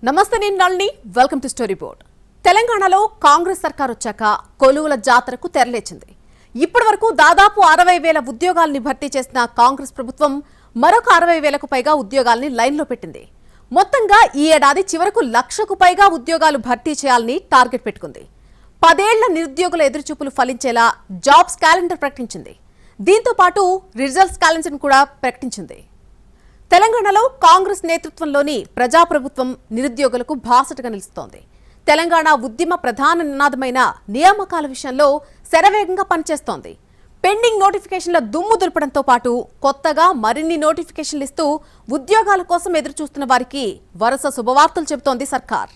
నమస్తే, నేను Nalini. Welcome to story board. తెలంగాణలో కాంగ్రెస్ సర్కార్ వచ్చాక కొలువుల జాతరకు తెరలేచింది. ఇప్పటి వరకు దాదాపు 60,000 ఉద్యోగాల్ని భర్తీ చేసిన కాంగ్రెస్ ప్రభుత్వం మరొక 60,000కు పైగా ఉద్యోగాల్ని లైన్లో పెట్టింది. మొత్తంగా ఈ ఏడాది చివరకు 1,00,000కు పైగా ఉద్యోగాలు భర్తీ చేయాలని టార్గెట్ పెట్టుకుంది. 10 ఏళ్ల నిరుద్యోగుల ఎదురుచూపులు ఫలించేలా జాబ్స్ క్యాలెండర్ ప్రకటించింది. దీంతో పాటు రిజల్ట్స్ క్యాలెండర్ కూడా ప్రకటించింది. తెలంగాణలో కాంగ్రెస్ నేతృత్వంలోని ప్రజాప్రభుత్వం నిరుద్యోగులకు బాసటగా నిలుస్తోంది. తెలంగాణ ఉద్యమ ప్రధాన నినాదమైన నియామకాల విషయంలో శరవేగంగా పనిచేస్తోంది. పెండింగ్ నోటిఫికేషన్ల దుమ్ము దులపడంతో పాటు కొత్తగా మరిన్ని నోటిఫికేషన్లు ఇస్తూ ఉద్యోగాల కోసం ఎదురుచూస్తున్న వారికి వరుస శుభవార్తలు చెబుతోంది సర్కార్.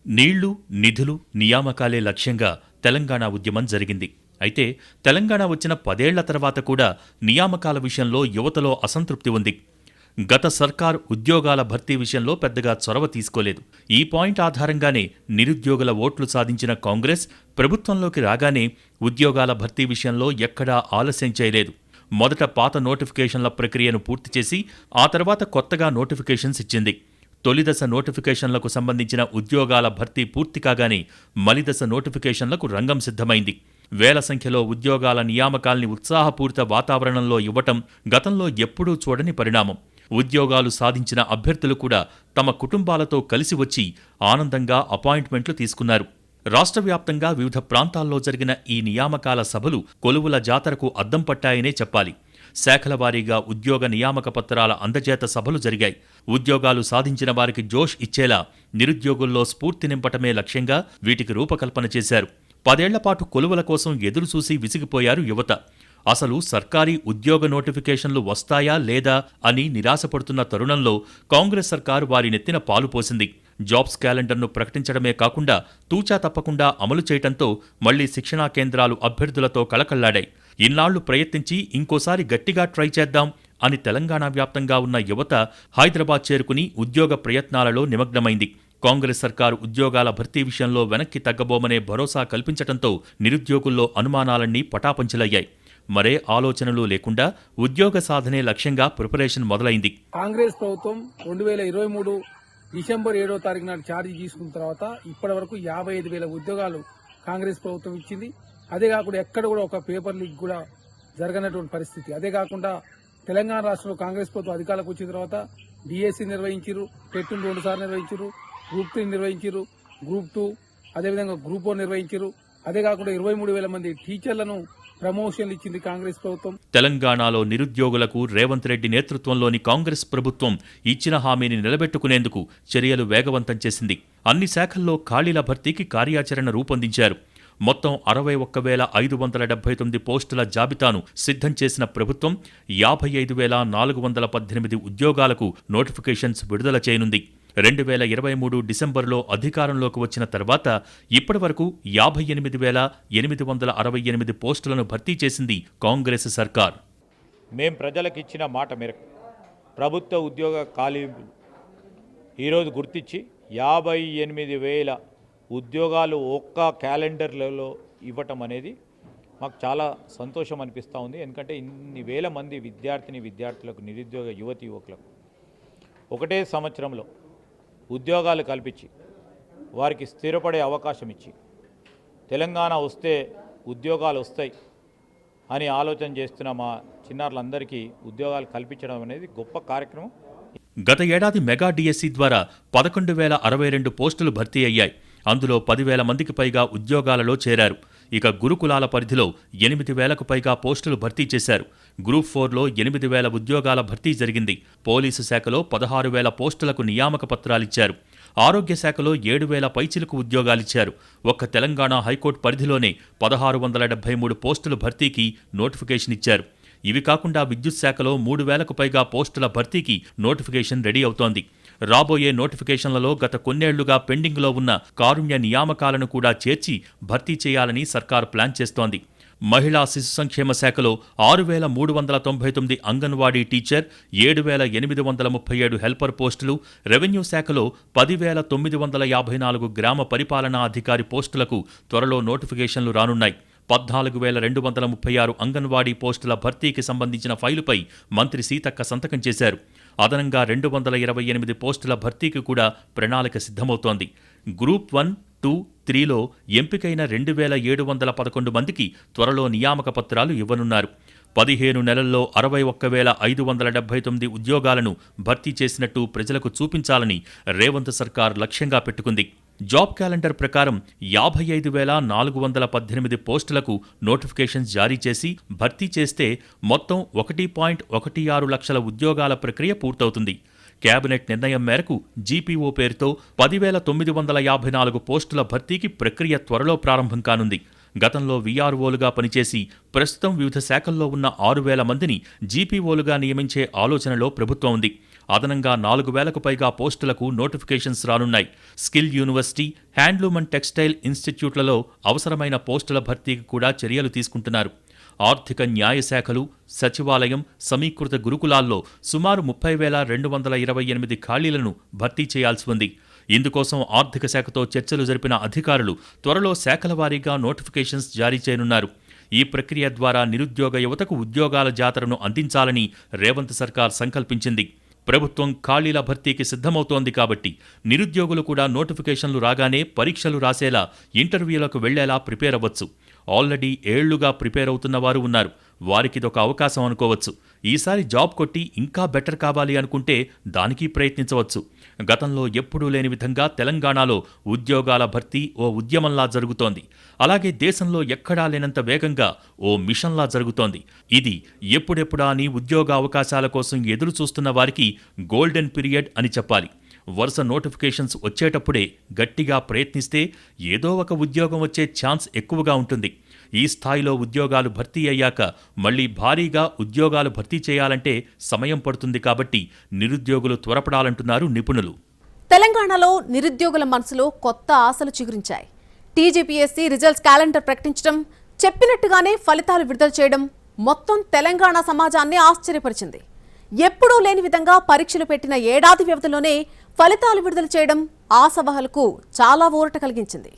నీళ్లు, నిధులు, నియామకాలే లక్ష్యంగా తెలంగాణ ఉద్యమం జరిగింది. అయితే తెలంగాణ వచ్చిన 10 ఏళ్ల తర్వాత కూడా నియామకాల విషయంలో యువతలో అసంతృప్తి ఉంది. గత సర్కార్ ఉద్యోగాల భర్తీ విషయంలో పెద్దగా చొరవ తీసుకోలేదు. ఈ పాయింట్ ఆధారంగానే నిరుద్యోగుల ఓట్లు సాధించిన కాంగ్రెస్ ప్రభుత్వంలోకి రాగానే ఉద్యోగాల భర్తీ విషయంలో ఎక్కడా ఆలస్యం చేయలేదు. మొదట పాత నోటిఫికేషన్ల ప్రక్రియను పూర్తి చేసి ఆ తర్వాత కొత్తగా నోటిఫికేషన్స్ ఇచ్చింది. తొలిదశ నోటిఫికేషన్లకు సంబంధించిన ఉద్యోగాల భర్తీ పూర్తి కాగానే మలిదశ నోటిఫికేషన్లకు రంగం సిద్ధమైంది. వేల సంఖ్యలో ఉద్యోగాల నియామకాల్ని ఉత్సాహపూరిత వాతావరణంలో ఇవ్వటం గతంలో ఎప్పుడూ చూడని పరిణామం. ఉద్యోగాలు సాధించిన అభ్యర్థులు కూడా తమ కుటుంబాలతో కలిసి వచ్చి ఆనందంగా అపాయింట్మెంట్లు తీసుకున్నారు. రాష్ట్ర వ్యాప్తంగా వివిధ ప్రాంతాల్లో జరిగిన ఈ నియామకాల సభలు కొలువుల జాతరకు అద్దం పట్టాయనే చెప్పాలి. శాఖల వారీగా ఉద్యోగ నియామక పత్రాల అందజేత సభలు జరిగాయి. ఉద్యోగాలు సాధించిన వారికి జోష్ ఇచ్చేలా నిరుద్యోగుల్లో స్ఫూర్తి నింపటమే లక్ష్యంగా వీటికి రూపకల్పన చేశారు. 10 ఏళ్లపాటు కొలువుల కోసం ఎదురుచూసి విసిగిపోయారు యువత. అసలు సర్కారీ ఉద్యోగ నోటిఫికేషన్లు వస్తాయా లేదా అని నిరాశపడుతున్న తరుణంలో కాంగ్రెస్ సర్కారు వారి నెత్తిన పాలు పోసింది. జాబ్స్ క్యాలెండర్ను ప్రకటించడమే కాకుండా తూచా తప్పకుండా అమలు చేయటంతో మళ్లీ శిక్షణా కేంద్రాలు అభ్యర్థులతో కళకళ్లాడాయి. ఇన్నాళ్లు ప్రయత్నించి ఇంకోసారి గట్టిగా ట్రై చేద్దాం అని తెలంగాణ వ్యాప్తంగా ఉన్న యువత హైదరాబాద్ చేరుకుని ఉద్యోగ ప్రయత్నాలలో నిమగ్నమైంది. కాంగ్రెస్ సర్కారు ఉద్యోగాల భర్తీ విషయంలో వెనక్కి తగ్గబోమనే భరోసా కల్పించటంతో నిరుద్యోగుల్లో అనుమానాలన్నీ పటాపంచలయ్యాయి. మరే ఆలోచనలు లేకుండా ఉద్యోగ సాధనే లక్ష్యంగా ప్రిపరేషన్ మొదలైంది. కాంగ్రెస్ ప్రభుత్వం 2023 డిసెంబర్ 7వ తారీఖు నాడు ఛార్జీ తీసుకున్న తర్వాత ఇప్పటి వరకు 55,000 ఉద్యోగాలు కాంగ్రెస్ ప్రభుత్వం ఇచ్చింది. అదే కాకుండా ఎక్కడ కూడా ఒక పేపర్ లీక్ కూడా జరగనటువంటి పరిస్థితి. అదే కాకుండా తెలంగాణ రాష్ట్రంలో కాంగ్రెస్ ప్రభుత్వం అధికారులకు వచ్చిన తర్వాత డిఎస్సి నిర్వహించారు, టెట్ను 2 సార్లు నిర్వహించారు, గ్రూప్ 3 నిర్వహించారు, గ్రూప్ 2 అదేవిధంగా గ్రూప్ 1 నిర్వహించారు. అదే కాకుండా 23,000 మంది టీచర్లను ప్రమోషన్లు ఇచ్చింది కాంగ్రెస్ ప్రభుత్వం. తెలంగాణలో నిరుద్యోగులకు రేవంత్ రెడ్డి నేతృత్వంలోని కాంగ్రెస్ ప్రభుత్వం ఇచ్చిన హామీని నిలబెట్టుకునేందుకు చర్యలు వేగవంతం చేసింది. అన్ని శాఖల్లో ఖాళీల భర్తీకి కార్యాచరణ రూపొందించారు. మొత్తం 61,579 పోస్టుల జాబితాను సిద్ధం చేసిన ప్రభుత్వం 55,418 ఉద్యోగాలకు నోటిఫికేషన్స్ విడుదల చేయనుంది. 2023 డిసెంబరులో అధికారంలోకి వచ్చిన తర్వాత ఇప్పటి వరకు 58,868 పోస్టులను భర్తీ చేసింది కాంగ్రెస్ సర్కార్. మేం ప్రజలకు ఇచ్చిన మాట మేరకు ప్రభుత్వ ఉద్యోగ ఖాళీలు ఈరోజు గుర్తించి 58,000 ఉద్యోగాలు ఒక్క క్యాలెండర్లలో ఇవ్వటం అనేది మాకు చాలా సంతోషం అనిపిస్తూ ఉంది. ఎందుకంటే ఇన్ని వేల మంది విద్యార్థులకు నిరుద్యోగ యువకులకు ఒకటే సంవత్సరంలో ఉద్యోగాలు కల్పించి వారికి స్థిరపడే అవకాశం ఇచ్చి తెలంగాణ వస్తే ఉద్యోగాలు వస్తాయి అని ఆలోచన చేస్తున్న మా చిన్నారులందరికీ ఉద్యోగాలు కల్పించడం అనేది గొప్ప కార్యక్రమం. గత ఏడాది మెగా డిఎస్సి ద్వారా 11,062 పోస్టులు భర్తీ అయ్యాయి. అందులో 10,000 మందికి పైగా ఉద్యోగాలలో చేరారు. ఇక గురుకులాల పరిధిలో 8,000కు పైగా పోస్టులు భర్తీ చేశారు. గ్రూప్ 4లో 8,000 ఉద్యోగాల భర్తీ జరిగింది. పోలీసు శాఖలో 16,000 పోస్టులకు నియామక పత్రాలిచ్చారు. ఆరోగ్య శాఖలో 7,000 పైచిలకు ఉద్యోగాలిచ్చారు. ఒక్క తెలంగాణ హైకోర్టు పరిధిలోనే 1,673 పోస్టులు భర్తీకి నోటిఫికేషన్ ఇచ్చారు. ఇవి కాకుండా విద్యుత్ శాఖలో 3,000కు పైగా పోస్టుల భర్తీకి నోటిఫికేషన్ రెడీ అవుతోంది. రాబోయే నోటిఫికేషన్లలో గత కొన్నేళ్లుగా పెండింగ్లో ఉన్న కారుణ్య నియామకాలను కూడా చేర్చి భర్తీ చేయాలని సర్కారు ప్లాన్ చేస్తోంది. మహిళా శిశు సంక్షేమ శాఖలో 6,399 అంగన్వాడీ టీచర్, 7,837 హెల్పర్ పోస్టులు, రెవెన్యూ శాఖలో 10,954 గ్రామ పరిపాలనా అధికారి పోస్టులకు త్వరలో నోటిఫికేషన్లు రానున్నాయి. 14,236 అంగన్వాడీ పోస్టుల భర్తీకి సంబంధించిన ఫైలుపై మంత్రి సీతక్క సంతకం చేశారు. అదనంగా 228 పోస్టుల భర్తీకి కూడా ప్రణాళిక సిద్ధమవుతోంది. గ్రూప్ 1, 2, 3లో ఎంపికైన 2711 మందికి త్వరలో నియామక పత్రాలు ఇవ్వనున్నారు. 15 నెలల్లో 61,579 ఉద్యోగాలను భర్తీ చేసినట్టు ప్రజలకు చూపించాలని రేవంత్ సర్కార్ లక్ష్యంగా పెట్టుకుంది. జాబ్ క్యాలెండర్ ప్రకారం 55,418 పోస్టులకు నోటిఫికేషన్స్ జారీ చేసి భర్తీ చేస్తే మొత్తం 1.16 లక్షల ఉద్యోగాల ప్రక్రియ పూర్తవుతుంది. కేబినెట్ నిర్ణయం మేరకు జీపీఓ పేరుతో 10,954 పోస్టుల భర్తీకి ప్రక్రియ త్వరలో ప్రారంభం కానుంది. గతంలో వీఆర్ఓలుగా పనిచేసి ప్రస్తుతం వివిధ శాఖల్లో ఉన్న 6,000 మందిని జీపీఓలుగా నియమించే ఆలోచనలో ప్రభుత్వం ఉంది. అదనంగా 4,000కు పైగా పోస్టులకు నోటిఫికేషన్స్ రానున్నాయి. Skill university, handloom and textile ఇన్స్టిట్యూట్లలో అవసరమైన పోస్టుల భర్తీకి కూడా చర్యలు తీసుకుంటున్నారు. ఆర్థిక న్యాయ శాఖలు, సచివాలయం, సమీకృత గురుకులాల్లో సుమారు 30,228 ఖాళీలను భర్తీ చేయాల్సి ఉంది. ఇందుకోసం ఆర్థిక శాఖతో చర్చలు జరిపిన అధికారులు త్వరలో శాఖల వారీగా నోటిఫికేషన్స్ జారీ చేయనున్నారు. ఈ ప్రక్రియ ద్వారా నిరుద్యోగ యువతకు ఉద్యోగాల జాతరను అందించాలని రేవంత్ సర్కార్ సంకల్పించింది. ప్రభుత్వం ఖాళీల భర్తీకి సిద్ధమవుతోంది కాబట్టి నిరుద్యోగులు కూడా నోటిఫికేషన్లు రాగానే పరీక్షలు రాసేలా, ఇంటర్వ్యూలకు వెళ్లేలా ప్రిపేర్ అవ్వచ్చు. ఆల్రెడీ ఏళ్లుగా ప్రిపేర్ అవుతున్న వారు ఉన్నారు. వారికిదొక అవకాశం అనుకోవచ్చు. ఈసారి జాబ్ కొట్టి ఇంకా బెటర్ కావాలి అనుకుంటే దానికి ప్రయత్నించవచ్చు. గతంలో ఎప్పుడూ లేని విధంగా తెలంగాణలో ఉద్యోగాల భర్తీ ఓ ఉద్యమంలా జరుగుతోంది. అలాగే దేశంలో ఎక్కడా లేనంత వేగంగా ఓ మిషన్లా జరుగుతోంది. ఇది ఎప్పుడెప్పుడా అని ఉద్యోగ అవకాశాల కోసం ఎదురు చూస్తున్న వారికి గోల్డెన్ పీరియడ్ అని చెప్పాలి. వరుస నోటిఫికేషన్స్ వచ్చేటప్పుడే గట్టిగా ప్రయత్నిస్తే ఏదో ఒక ఉద్యోగం వచ్చే ఛాన్స్ ఎక్కువగా ఉంటుంది. ఈ స్థాయిలో ఉద్యోగాలు భర్తీ అయ్యాక మళ్లీ భారీగా ఉద్యోగాలు భర్తీ చేయాలంటే సమయం పడుతుంది. కాబట్టి నిరుద్యోగులు త్వరపడాలంటున్నారు నిపుణులు. తెలంగాణలో నిరుద్యోగుల మనసులో కొత్త ఆశలు చిగురించాయి. టీజీపీఎస్సీ రిజల్ట్స్ క్యాలెండర్ ప్రకటించడం, చెప్పినట్టుగానే ఫలితాలు విడుదల చేయడం మొత్తం తెలంగాణ సమాజాన్ని ఆశ్చర్యపరిచింది. ఎప్పుడూ లేని విధంగా పరీక్షలు పెట్టిన ఏడాది వ్యవధిలోనే ఫలితాలు విడుదల చేయడం ఆశావహులకు చాలా ఊరట కలిగించింది.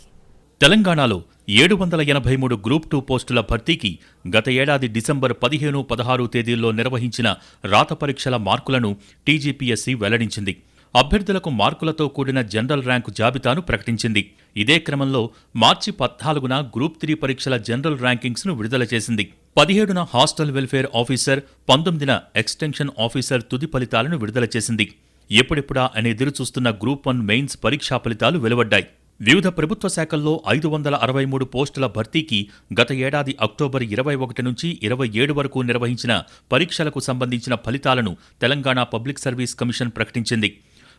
తెలంగాణలో 783 గ్రూప్ 2 పోస్టుల భర్తీకి గత ఏడాది డిసెంబర్ 15, 16 తేదీల్లో నిర్వహించిన రాత పరీక్షల మార్కులను టీజీపీఎస్సీ వెల్లడించింది. అభ్యర్థులకు మార్కులతో కూడిన జనరల్ ర్యాంకు జాబితాను ప్రకటించింది. ఇదే క్రమంలో మార్చి 14న గ్రూప్ 3 పరీక్షల జనరల్ ర్యాంకింగ్స్ను విడుదల చేసింది. 17న హాస్టల్ వెల్ఫేర్ ఆఫీసర్, 19న ఎక్స్టెన్షన్ ఆఫీసర్ తుది ఫలితాలను విడుదల చేసింది. ఎప్పుడెప్పుడా అని ఎదురుచూస్తున్న గ్రూప్ 1 మెయిన్స్ పరీక్షా ఫలితాలు వెలువడ్డాయి. వివిధ ప్రభుత్వ శాఖల్లో 563 పోస్టుల భర్తీకి గత ఏడాది అక్టోబర్ 21 నుంచి 27 వరకు నిర్వహించిన పరీక్షలకు సంబంధించిన ఫలితాలను తెలంగాణ పబ్లిక్ సర్వీస్ కమిషన్ ప్రకటించింది.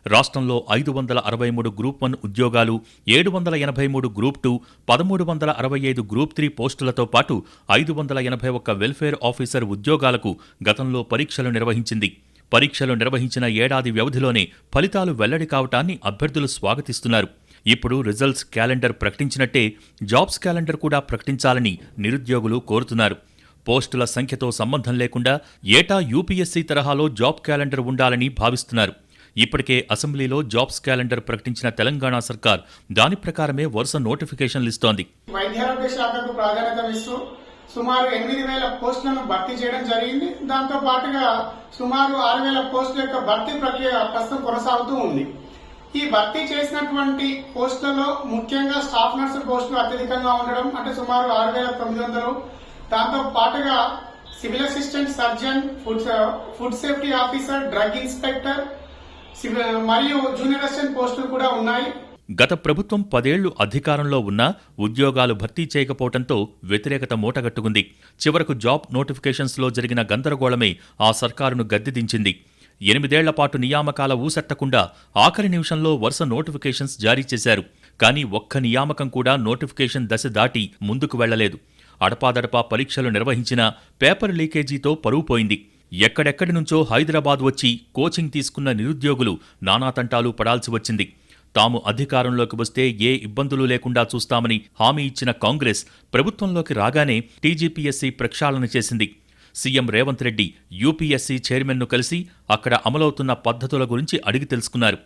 రాష్ట్రంలో 563 గ్రూప్ 1 ఉద్యోగాలు, 783 గ్రూప్ 2, 1365 గ్రూప్ 3 పోస్టులతో పాటు 581 వెల్ఫేర్ ఆఫీసర్ ఉద్యోగాలకు గతంలో పరీక్షలు నిర్వహించింది. పరీక్షలు నిర్వహించిన ఏడాది వ్యవధిలోనే ఫలితాలు వెల్లడి కావటాన్ని అభ్యర్థులు స్వాగతిస్తున్నారు. ఇప్పుడు రిజల్ట్స్ క్యాలెండర్ ప్రకటించినట్టే జాబ్స్ క్యాలెండర్ కూడా ప్రకటించాలని నిరుద్యోగులు కోరుతున్నారు. పోస్టుల సంఖ్యతో సంబంధం లేకుండా ఏటా యూపీఎస్సీ తరహాలో జాబ్ క్యాలెండర్ ఉండాలని భావిస్తున్నారు. ఇప్పటికే అసెంబ్లీలో జాబ్స్ క్యాలెండర్ ప్రకటించిన తెలంగాణ సర్కార్ దాని ప్రకారమే వరుస నోటిఫికేషన్లు ఇస్తోంది. వైద్యారోగ్య శాఖకు ప్రాధాన్యత ఇస్తూ సుమారు 8,000 పోస్టులను భర్తీ చేయడం జరిగింది. దాంతో పాటుగా సుమారు 6,000 పోస్టుల యొక్క భర్తీ ప్రక్రియ ప్రస్తుతం కొనసాగుతూ ఉంది. ఈ భర్తీ చేసినటువంటి పోస్టులలో ముఖ్యంగా స్టాఫ్ నర్సు పోస్టులు అత్యధికంగా ఉండడం, అంటే సుమారు 6,900. దాంతో పాటుగా civil assistant surgeon, food safety officer, drug inspector మరియు జూనియర్ అసిస్టెంట్ పోస్టులు కూడా ఉన్నాయి. గత ప్రభుత్వం 10 ఏళ్లు అధికారంలో ఉన్నా ఉద్యోగాలు భర్తీ చేయకపోవడంతో వ్యతిరేకత మూటగట్టుకుంది. చివరకు జాబ్ నోటిఫికేషన్స్లో జరిగిన గందరగోళమే ఆ సర్కారును గద్దెదించింది. 8 ఏళ్ల పాటు నియామకాల ఊసెత్తకుండా ఆఖరి నిమిషంలో వరుస నోటిఫికేషన్స్ జారీ చేశారు. కానీ ఒక్క నియామకం కూడా నోటిఫికేషన్ దశ దాటి ముందుకు వెళ్లలేదు. అడపాదడపా పరీక్షలు నిర్వహించినా పేపర్ లీకేజీతో పరువు పోయింది. ఎక్కడెక్కడి నుంచో హైదరాబాద్ వచ్చి కోచింగ్ తీసుకున్న నిరుద్యోగులు నానాతంటాలు పడాల్సి వచ్చింది. తాము అధికారంలోకి వస్తే ఏ ఇబ్బందులు లేకుండా చూస్తామని హామీ ఇచ్చిన కాంగ్రెస్ ప్రభుత్వంలోకి రాగానే టీజీపీఎస్సీ ప్రక్షాళన చేసింది. సీఎం రేవంత్ రెడ్డి యూపీఎస్సీ చైర్మన్ను కలిసి అక్కడ అమలవుతున్న పద్ధతుల గురించి అడిగి తెలుసుకున్నారు.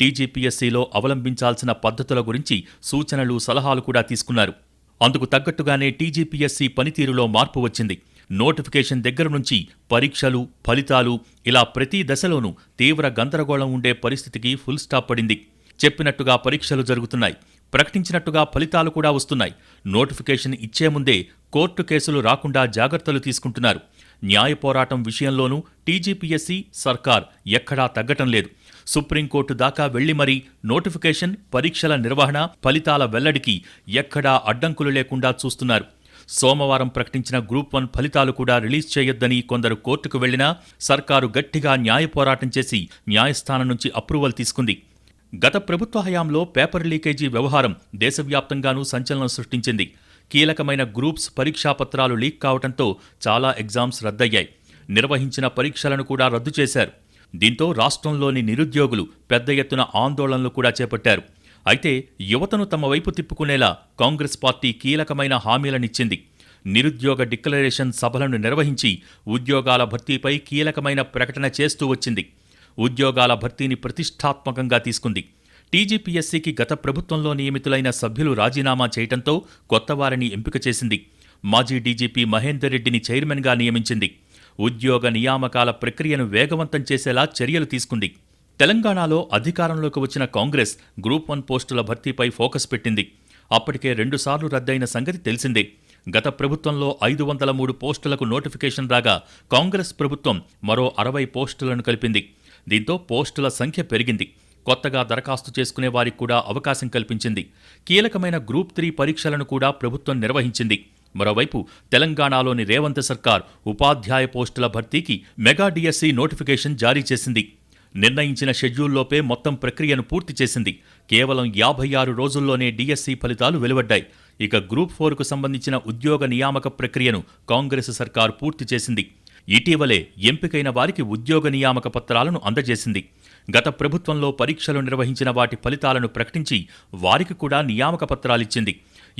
టీజీపీఎస్సీలో అవలంబించాల్సిన పద్ధతుల గురించి సూచనలు, సలహాలు కూడా తీసుకున్నారు. అందుకు తగ్గట్టుగానే టీజీపీఎస్సీ పనితీరులో మార్పు వచ్చింది. నోటిఫికేషన్ దగ్గర నుంచి పరీక్షలు, ఫలితాలు ఇలా ప్రతి దశలోనూ తీవ్ర గందరగోళం ఉండే పరిస్థితికి ఫుల్ స్టాప్ పడింది. చెప్పినట్టుగా పరీక్షలు జరుగుతున్నాయి, ప్రకటించినట్టుగా ఫలితాలు కూడా వస్తున్నాయి. నోటిఫికేషన్ ఇచ్చే ముందే కోర్టు కేసులు రాకుండా జాగ్రత్తలు తీసుకుంటున్నారు. న్యాయ పోరాటం విషయంలోనూ టీజీపీఎస్సీ సర్కార్ ఎక్కడా తగ్గటం లేదు. సుప్రీంకోర్టు దాకా వెళ్లి మరీ నోటిఫికేషన్, పరీక్షల నిర్వహణ, ఫలితాల వెల్లడికి ఎక్కడా అడ్డంకులు లేకుండా చూస్తున్నారు. సోమవారం ప్రకటించిన గ్రూప్ 1 ఫలితాలు కూడా రిలీజ్ చేయొద్దని కొందరు కోర్టుకు వెళ్లినా సర్కారు గట్టిగా న్యాయ పోరాటం చేసి న్యాయస్థానం నుంచి అప్రూవల్ తీసుకుంది. గత ప్రభుత్వ హయాంలో పేపర్ లీకేజీ వ్యవహారం దేశవ్యాప్తంగానూ సంచలనం సృష్టించింది. కీలకమైన గ్రూప్స్ పరీక్షాపత్రాలు లీక్ కావడంతో చాలా ఎగ్జామ్స్ రద్దయ్యాయి. నిర్వహించిన పరీక్షలను కూడా రద్దు చేశారు. దీంతో రాష్ట్రంలోని నిరుద్యోగులు పెద్ద ఎత్తున ఆందోళనలు కూడా చేపట్టారు. అయితే యువతను తమ వైపు తిప్పుకునేలా కాంగ్రెస్ పార్టీ కీలకమైన హామీలనిచ్చింది. నిరుద్యోగ డిక్లరేషన్ సభలను నిర్వహించి ఉద్యోగాల భర్తీపై కీలకమైన ప్రకటన చేస్తూ వచ్చింది. ఉద్యోగాల భర్తీని ప్రతిష్టాత్మకంగా తీసుకుంది. టీజీపీఎస్సీకి గత ప్రభుత్వంలో నియమితులైన సభ్యులు రాజీనామా చేయడంతో కొత్తవారిని ఎంపిక చేసింది. మాజీ డీజీపీ మహేందర్ రెడ్డిని చైర్మన్గా నియమించింది. ఉద్యోగ నియామకాల ప్రక్రియను వేగవంతం చేసేలా చర్యలు తీసుకుంది. తెలంగాణలో అధికారంలోకి వచ్చిన కాంగ్రెస్ గ్రూప్ 1 పోస్టుల భర్తీపై ఫోకస్ పెట్టింది. అప్పటికే 2 సార్లు రద్దయిన సంగతి తెలిసిందే. గత ప్రభుత్వంలో 503 పోస్టులకు నోటిఫికేషన్ రాగా కాంగ్రెస్ ప్రభుత్వం మరో 60 పోస్టులను కలిపింది. దీంతో పోస్టుల సంఖ్య పెరిగింది. కొత్తగా దరఖాస్తు చేసుకునే వారికి కూడా అవకాశం కల్పించింది. కీలకమైన గ్రూప్ 3 పరీక్షలను కూడా ప్రభుత్వం నిర్వహించింది. మరోవైపు తెలంగాణలోని రేవంత్ సర్కార్ ఉపాధ్యాయ పోస్టుల భర్తీకి మెగా డిఎస్సి నోటిఫికేషన్ జారీ చేసింది. నిర్ణయించిన షెడ్యూల్లోపే మొత్తం ప్రక్రియను పూర్తి చేసింది. కేవలం 56 రోజుల్లోనే డిఎస్సి ఫలితాలు వెలువడ్డాయి. ఇక గ్రూప్ 4కు సంబంధించిన ఉద్యోగ నియామక ప్రక్రియను కాంగ్రెస్ సర్కార్ పూర్తి చేసింది. ఇటీవలే ఎంపికైన వారికి ఉద్యోగ నియామక పత్రాలను అందజేసింది. గత ప్రభుత్వంలో పరీక్షలు నిర్వహించిన వాటి ఫలితాలను ప్రకటించి వారికి కూడా నియామక పత్రాలిచ్చింది.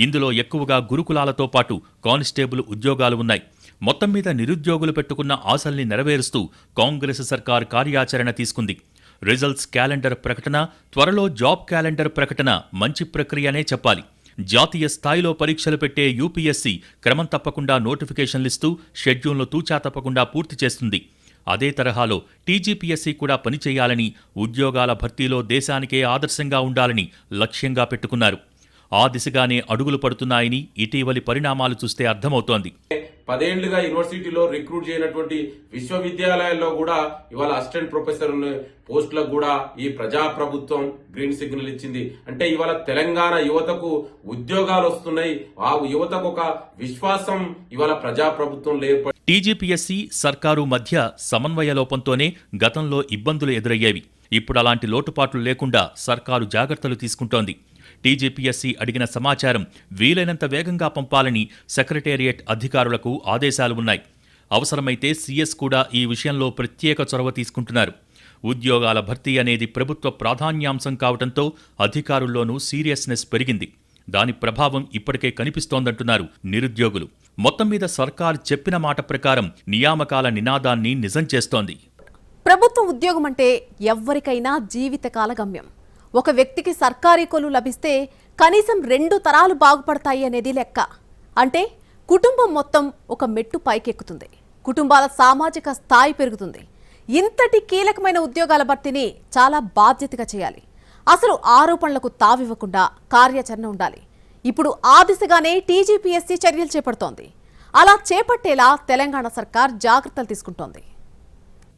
ఇందులో ఎక్కువగా గురుకులాలతో పాటు కానిస్టేబుల్ ఉద్యోగాలు ఉన్నాయి. మొత్తం మీద నిరుద్యోగులు పెట్టుకున్న ఆశల్ని నెరవేరుస్తూ కాంగ్రెస్ సర్కార్ కార్యాచరణ తీసుకుంది. రిజల్ట్స్ క్యాలెండర్ ప్రకటన, త్వరలో జాబ్ క్యాలెండర్ ప్రకటన మంచి ప్రక్రియనే చెప్పాలి. జాతీయ స్థాయిలో పరీక్షలు పెట్టే యూపీఎస్సీ క్రమం తప్పకుండా నోటిఫికేషన్లిస్తూ షెడ్యూల్ను తూచా తప్పకుండా పూర్తి చేస్తుంది. అదే తరహాలో టీజీపీఎస్సీ కూడా పనిచేయాలని, ఉద్యోగాల భర్తీలో దేశానికే ఆదర్శంగా ఉండాలని లక్ష్యంగా పెట్టుకున్నారు. ఆ దిశగానే అడుగులు పడుతున్నాయని ఇటీవలి పరిణామాలు చూస్తే అర్థమవుతోంది. 10 ఏళ్లుగా యూనివర్సిటీలో రిక్రూట్ చేయనటువంటి విశ్వవిద్యాలయాల్లో కూడా ఇవాళ అసిస్టెంట్ ప్రొఫెసర్ పోస్టులకు కూడా ఈ ప్రజాప్రభుత్వం గ్రీన్ సిగ్నల్ ఇచ్చింది. అంటే ఇవాళ తెలంగాణ యువతకు ఉద్యోగాలు వస్తున్నాయి. ఆ యువతకు ఒక విశ్వాసం ఇవాళ ప్రజాప్రభుత్వం ఏర్పడి టీజీపీఎస్సీ సర్కారు మధ్య సమన్వయ లోపంతోనే గతంలో ఇబ్బందులు ఎదురయ్యేవి. ఇప్పుడు అలాంటి లోటుపాట్లు లేకుండా సర్కారు జాగ్రత్తలు తీసుకుంటోంది. టీజీపీఎస్సీ అడిగిన సమాచారం వీలైనంత వేగంగా పంపాలని సెక్రటేరియట్ అధికారులకు ఆదేశాలు ఉన్నాయి. అవసరమైతే సీఎస్ కూడా ఈ విషయంలో ప్రత్యేక చొరవ తీసుకుంటున్నారు. ఉద్యోగాల భర్తీ అనేది ప్రభుత్వ ప్రాధాన్యాంశం కావడంతో అధికారుల్లోనూ సీరియస్నెస్ పెరిగింది. దాని ప్రభావం ఇప్పటికే కనిపిస్తోందంటున్నారు నిరుద్యోగులు. మొత్తం మీద సర్కార్ చెప్పిన మాట ప్రకారం నియామకాల నినాదాన్ని నిజం చేస్తోంది. ప్రభుత్వ ఉద్యోగం అంటే ఎవ్వరికైనా జీవితకాల గమ్యం. ఒక వ్యక్తికి సర్కారీ కొలువు లభిస్తే కనీసం 2 తరాలు బాగుపడతాయి అనేది లెక్క. అంటే కుటుంబం మొత్తం ఒక మెట్టు పైకెక్కుతుంది, కుటుంబాల సామాజిక స్థాయి పెరుగుతుంది. ఇంతటి కీలకమైన ఉద్యోగాల భర్తీని చాలా బాధ్యతగా చేయాలి. అసలు ఆరోపణలకు తావివ్వకుండా కార్యాచరణ ఉండాలి. ఇప్పుడు ఆ దిశగానే టీజీపీఎస్సీ చర్యలు చేపడుతోంది. అలా చేపట్టేలా తెలంగాణ సర్కార్ జాగ్రత్తలు తీసుకుంటోంది.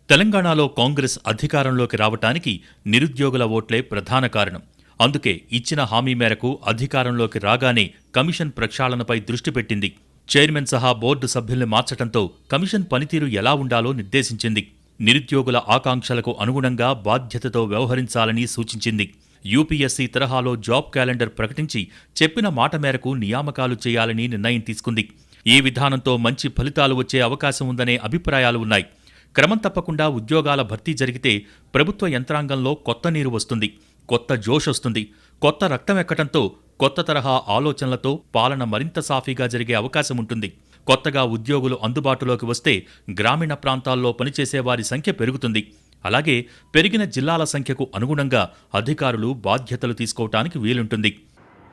తెలంగాణలో కాంగ్రెస్ అధికారంలోకి రావటానికి నిరుద్యోగుల ఓట్లే ప్రధాన కారణం. అందుకే ఇచ్చిన హామీ మేరకు అధికారంలోకి రాగానే కమిషన్ ప్రక్షాళనపై దృష్టి పెట్టింది. చైర్మన్ సహా బోర్డు సభ్యుల్ని మార్చడంతో కమిషన్ పనితీరు ఎలా ఉండాలో నిర్దేశించింది. నిరుద్యోగుల ఆకాంక్షలకు అనుగుణంగా బాధ్యతతో వ్యవహరించాలని సూచించింది. యూపీఎస్సీ తరహాలో జాబ్ క్యాలెండర్ ప్రకటించి చెప్పిన మాట మేరకు నియామకాలు చేయాలని నిర్ణయం తీసుకుంది. ఈ విధానంతో మంచి ఫలితాలు వచ్చే అవకాశం ఉందనే అభిప్రాయాలు ఉన్నాయి. క్రమం తప్పకుండా ఉద్యోగాల భర్తీ జరిగితే ప్రభుత్వ యంత్రాంగంలో కొత్త నీరు వస్తుంది, కొత్త జోష్ వస్తుంది. కొత్త రక్తం ఎక్కడంతో కొత్త తరహా ఆలోచనలతో పాలన మరింత సాఫీగా జరిగే అవకాశం ఉంటుంది. కొత్తగా ఉద్యోగులు అందుబాటులోకి వస్తే గ్రామీణ ప్రాంతాల్లో పనిచేసే వారి సంఖ్య పెరుగుతుంది. అలాగే పెరిగిన జిల్లాల సంఖ్యకు అనుగుణంగా అధికారులు బాధ్యతలు తీసుకోవటానికి వీలుంటుంది.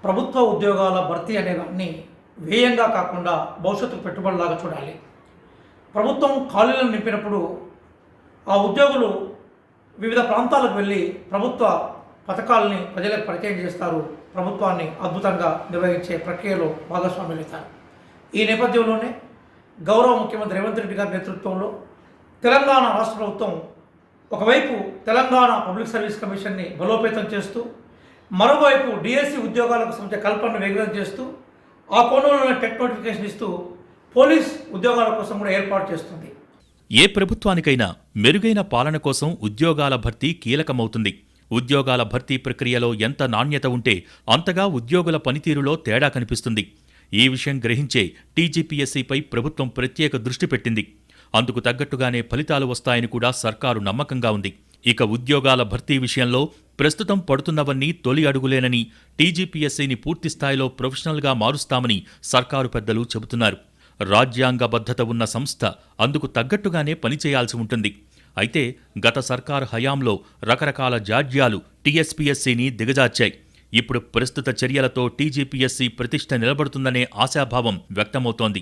ప్రభుత్వ ఉద్యోగాల భర్తీ అనేదాన్ని వ్యయంగా కాకుండా భవిష్యత్తు పెట్టుబడిలాగా చూడాలి. ప్రభుత్వం ఖాళీలను నింపినప్పుడు ఆ ఉద్యోగులు వివిధ ప్రాంతాలకు వెళ్ళి ప్రభుత్వ పథకాలని ప్రజలకు పరిచయం చేస్తారు, ప్రభుత్వాన్ని అద్భుతంగా నిర్వహించే ప్రక్రియలో భాగస్వాములవుతారు. ఈ నేపథ్యంలోనే గౌరవ ముఖ్యమంత్రి రేవంత్ రెడ్డి గారి నేతృత్వంలో తెలంగాణ రాష్ట్ర ప్రభుత్వం ఒకవైపు తెలంగాణ పబ్లిక్ సర్వీస్ కమిషన్ని బలోపేతం చేస్తూ, మరోవైపు డిఎస్సి ఉద్యోగాలకు సంబంధించిన కల్పనను వేగం చేస్తూ, ఆ కోణంలోనే టెట్ నోటిఫికేషన్ ఇస్తూ పోలీస్ ఉద్యోగాల కోసం కూడా ఏర్పాటు చేస్తుంది. ఏ ప్రభుత్వానికైనా మెరుగైన పాలన కోసం ఉద్యోగాల భర్తీ కీలకమవుతుంది. ఉద్యోగాల భర్తీ ప్రక్రియలో ఎంత నాణ్యత ఉంటే అంతగా ఉద్యోగుల పనితీరులో తేడా కనిపిస్తుంది. ఈ విషయం గ్రహించే టీజీపీఎస్సీపై ప్రభుత్వం ప్రత్యేక దృష్టి పెట్టింది. అందుకు తగ్గట్టుగానే ఫలితాలు వస్తాయని కూడా సర్కారు నమ్మకంగా ఉంది. ఇక ఉద్యోగాల భర్తీ విషయంలో ప్రస్తుతం పడుతున్నవన్నీ తొలి అడుగులేనని, టీజీపీఎస్సీని పూర్తిస్థాయిలో ప్రొఫెషనల్గా మారుస్తామని సర్కారు పెద్దలు చెబుతున్నారు. రాజ్యాంగబద్ధత ఉన్న సంస్థ అందుకు తగ్గట్టుగానే పనిచేయాల్సి ఉంటుంది. అయితే గత సర్కారు హయాంలో రకరకాల జాడ్యాలు టీఎస్పీఎస్సీని దిగజార్చాయి. ఇప్పుడు ప్రస్తుత చర్యలతో టీజీపీఎస్సీ ప్రతిష్ఠ నిలబడుతుందనే ఆశాభావం వ్యక్తమవుతోంది.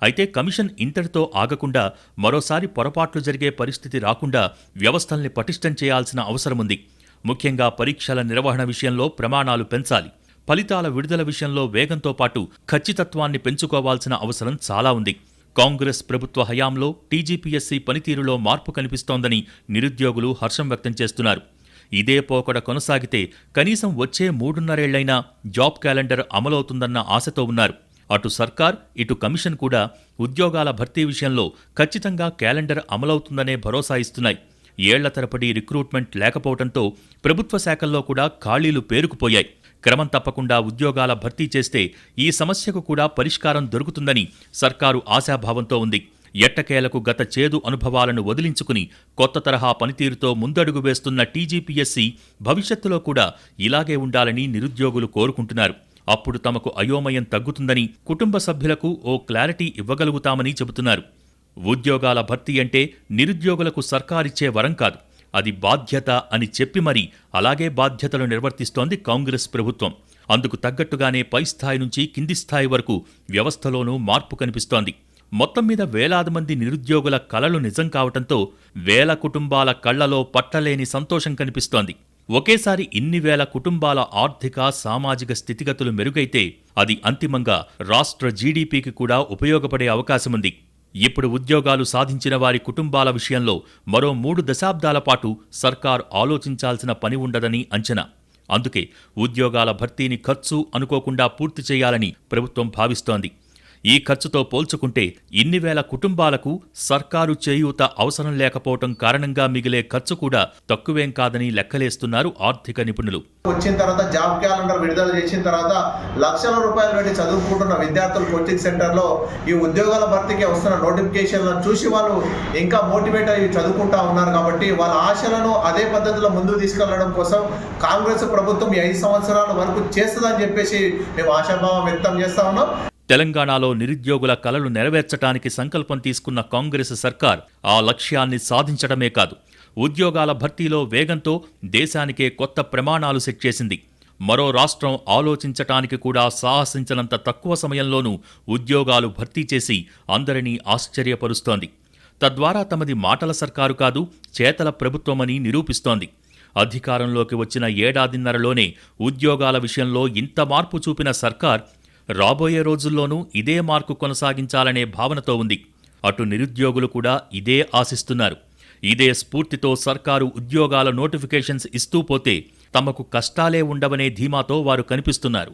అయితే కమిషన్ ఇంతటితో ఆగకుండా మరోసారి పొరపాట్లు జరిగే పరిస్థితి రాకుండా వ్యవస్థల్ని పటిష్టం చేయాల్సిన అవసరముంది. ముఖ్యంగా పరీక్షల నిర్వహణ విషయంలో ప్రమాణాలు పెంచాలి. ఫలితాల విడుదల విషయంలో వేగంతో పాటు ఖచ్చితత్వాన్ని పెంచుకోవాల్సిన అవసరం చాలా ఉంది. కాంగ్రెస్ ప్రభుత్వ హయాంలో టీజీపీఎస్సీ పనితీరులో మార్పు కనిపిస్తోందని నిరుద్యోగులు హర్షం వ్యక్తం చేస్తున్నారు. ఇదే పోకడ కొనసాగితే కనీసం వచ్చే 3.5 ఏళ్లైనా జాబ్ క్యాలెండర్ అమలవుతుందన్న ఆశతో ఉన్నారు. అటు సర్కార్, ఇటు కమిషన్ కూడా ఉద్యోగాల భర్తీ విషయంలో ఖచ్చితంగా క్యాలెండర్ అమలవుతుందనే భరోసా ఇస్తున్నాయి. ఏళ్ల తరబడి రిక్రూట్మెంట్ లేకపోవడంతో ప్రభుత్వ శాఖల్లో కూడా ఖాళీలు పేరుకుపోయాయి. క్రమం తప్పకుండా ఉద్యోగాల భర్తీ చేస్తే ఈ సమస్యకు కూడా పరిష్కారం దొరుకుతుందని సర్కారు ఆశాభావంతో ఉంది. ఎట్టకేలకు గత చేదు అనుభవాలను వదిలించుకుని కొత్త తరహా పనితీరుతో ముందడుగు వేస్తున్న టీజీపీఎస్సీ భవిష్యత్తులో కూడా ఇలాగే ఉండాలని నిరుద్యోగులు కోరుకుంటున్నారు. అప్పుడు తమకు అయోమయం తగ్గుతుందని, కుటుంబ సభ్యులకు ఓ క్లారిటీ ఇవ్వగలుగుతామని చెబుతున్నారు. ఉద్యోగాల భర్తీ అంటే నిరుద్యోగులకు సర్కారిచ్చే వరం కాదు, అది బాధ్యత అని చెప్పి మరీ అలాగే బాధ్యతలు నిర్వర్తిస్తోంది కాంగ్రెస్ ప్రభుత్వం. అందుకు తగ్గట్టుగానే పై స్థాయి నుంచి కింది స్థాయి వరకు వ్యవస్థలోనూ మార్పు కనిపిస్తోంది. మొత్తం మీద వేలాది మంది నిరుద్యోగుల కలలు నిజం కావటంతో వేల కుటుంబాల కళ్లలో పట్టలేని సంతోషం కనిపిస్తోంది. ఒకేసారి ఇన్ని వేల కుటుంబాల ఆర్థిక, సామాజిక స్థితిగతులు మెరుగైతే అది అంతిమంగా రాష్ట్ర జీడీపీకి కూడా ఉపయోగపడే అవకాశముంది. ఇప్పుడు ఉద్యోగాలు సాధించిన వారి కుటుంబాల విషయంలో మరో 3 దశాబ్దాల పాటు సర్కార్ ఆలోచించాల్సిన పని ఉండదని అంచనా. అందుకే ఉద్యోగాల భర్తీని ఖర్చు అనుకోకుండా పూర్తి చేయాలని ప్రభుత్వం భావిస్తోంది. ఈ ఖర్చుతో పోల్చుకుంటే ఇన్ని వేల కుటుంబాలకు సర్కారు చేయూత అవసరం లేకపోవటం కారణంగా మిగిలే ఖర్చు కూడా తక్కువేం కాదని లెక్కలేస్తున్నారు ఆర్థిక నిపుణులు. వచ్చిన తర్వాత జాబ్ క్యాలెండర్ విడుదల చేసిన తర్వాత లక్షల రూపాయలు పెట్టి చదువుకుంటున్న విద్యార్థులు కోచింగ్ సెంటర్లో ఈ ఉద్యోగాల భర్తీకి వస్తున్న నోటిఫికేషన్లను చూసి వాళ్ళు ఇంకా మోటివేట్ అయ్యి చదువుకుంటా ఉన్నారు. కాబట్టి వాళ్ళ ఆశలను అదే పద్ధతిలో ముందుకు తీసుకెళ్లడం కోసం కాంగ్రెస్ ప్రభుత్వం ఈ 5 సంవత్సరాల వరకు చేస్తుందని చెప్పేసి మేము ఆశాభావం వ్యక్తం చేస్తా ఉన్నాం. తెలంగాణలో నిరుద్యోగుల కలలు నెరవేర్చటానికి సంకల్పం తీసుకున్న కాంగ్రెస్ సర్కార్ ఆ లక్ష్యాన్ని సాధించడమే కాదు, ఉద్యోగాల భర్తీలో వేగంతో దేశానికే కొత్త ప్రమాణాలు సెట్ చేసింది. మరో రాష్ట్రం ఆలోచించటానికి కూడా సాహసించనంత తక్కువ సమయంలోనూ ఉద్యోగాలు భర్తీ చేసి అందరినీ ఆశ్చర్యపరుస్తోంది. తద్వారా తమది మాటల సర్కారు కాదు, చేతల ప్రభుత్వమని నిరూపిస్తోంది. అధికారంలోకి వచ్చిన ఏడాదిన్నరలోనే ఉద్యోగాల విషయంలో ఇంత మార్పు చూపిన సర్కార్ రాబోయే రోజుల్లోనూ ఇదే మార్కు కొనసాగించాలనే భావనతో ఉంది. అటు నిరుద్యోగులు కూడా ఇదే ఆశిస్తున్నారు. ఇదే స్ఫూర్తితో సర్కారు ఉద్యోగాల నోటిఫికేషన్స్ ఇస్తూ పోతే తమకు కష్టాలే ఉండవనే ధీమాతో వారు కనిపిస్తున్నారు.